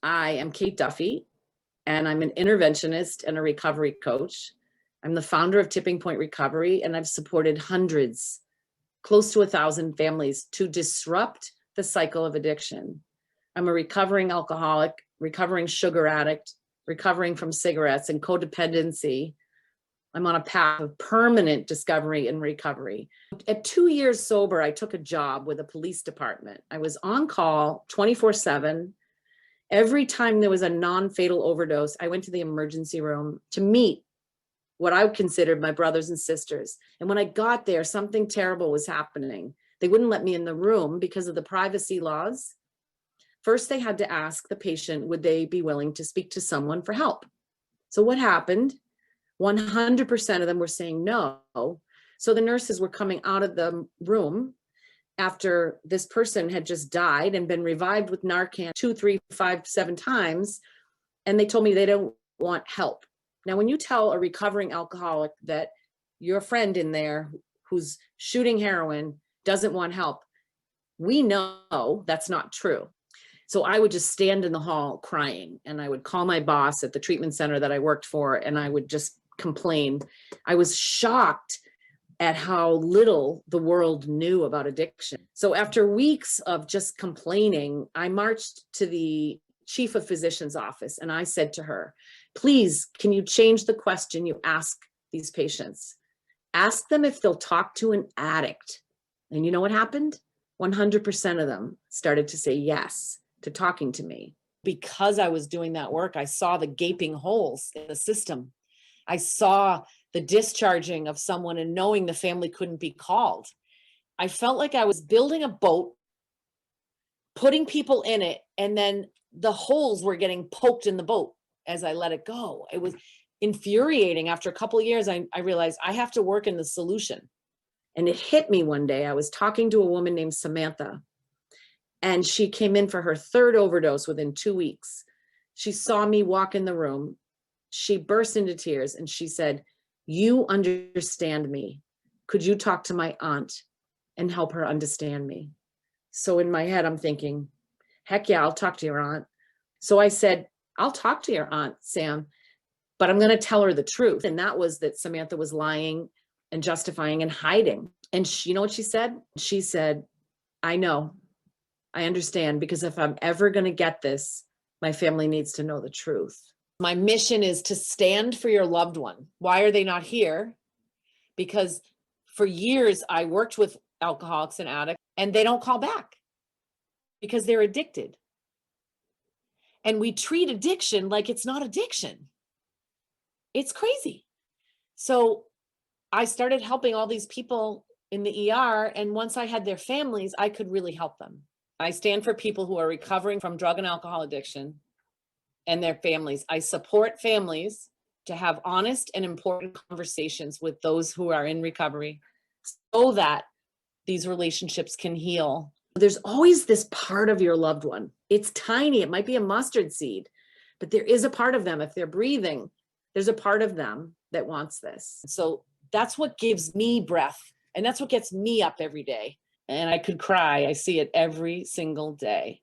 I am Kate Duffy, and I'm an interventionist and a recovery coach. I'm the founder of Tipping Point Recovery, and I've supported hundreds, close to 1,000 families to disrupt the cycle of addiction. I'm a recovering alcoholic, recovering sugar addict, recovering from cigarettes and codependency. I'm on a path of permanent discovery and recovery. At 2 years sober, I took a job with a police department. I was on call 24/7. Every time there was a non-fatal overdose, I went to the emergency room to meet what I considered my brothers and sisters. And when I got there, something terrible was happening. They wouldn't let me in the room because of the privacy laws. First, they had to ask the patient, would they be willing to speak to someone for help? So what happened? 100% of them were saying no. So the nurses were coming out of the room after this person had just died and been revived with Narcan 2, 3, 5, 7 times. And they told me they don't want help. Now, when you tell a recovering alcoholic that your friend in there who's shooting heroin doesn't want help, we know that's not true. So I would just stand in the hall crying, and I would call my boss at the treatment center that I worked for, and I would just complain. I was shocked at how little the world knew about addiction. So after weeks of just complaining, I marched to the chief of physician's office and I said to her, please, can you change the question you ask these patients? Ask them if they'll talk to an addict. And you know what happened? 100% of them started to say yes to talking to me. Because I was doing that work, I saw the gaping holes in the system. I saw the discharging of someone and knowing the family couldn't be called. I felt like I was building a boat, putting people in it, and then the holes were getting poked in the boat as I let it go. It was infuriating. After a couple of years, I realized I have to work in the solution. And it hit me one day. I was talking to a woman named Samantha, and she came in for her 3rd overdose within 2 weeks. She saw me walk in the room. She burst into tears and she said, you understand me. Could you talk to my aunt and help her understand me? So in my head, I'm thinking, heck yeah, I'll talk to your aunt. So I said, I'll talk to your aunt, Sam, but I'm going to tell her the truth. And that was that Samantha was lying and justifying and hiding. And you know what she said? She said, I know, I understand, because if I'm ever going to get this, my family needs to know the truth. My mission is to stand for your loved one. Why are they not here? Because for years I worked with alcoholics and addicts and they don't call back because they're addicted. And we treat addiction like it's not addiction. It's crazy. So I started helping all these people in the ER. And once I had their families, I could really help them. I stand for people who are recovering from drug and alcohol addiction and their families. I support families to have honest and important conversations with those who are in recovery so that these relationships can heal. There's always this part of your loved one. It's tiny. It might be a mustard seed, but there is a part of them. If they're breathing, there's a part of them that wants this. So that's what gives me breath. And that's what gets me up every day. And I could cry. I see it every single day.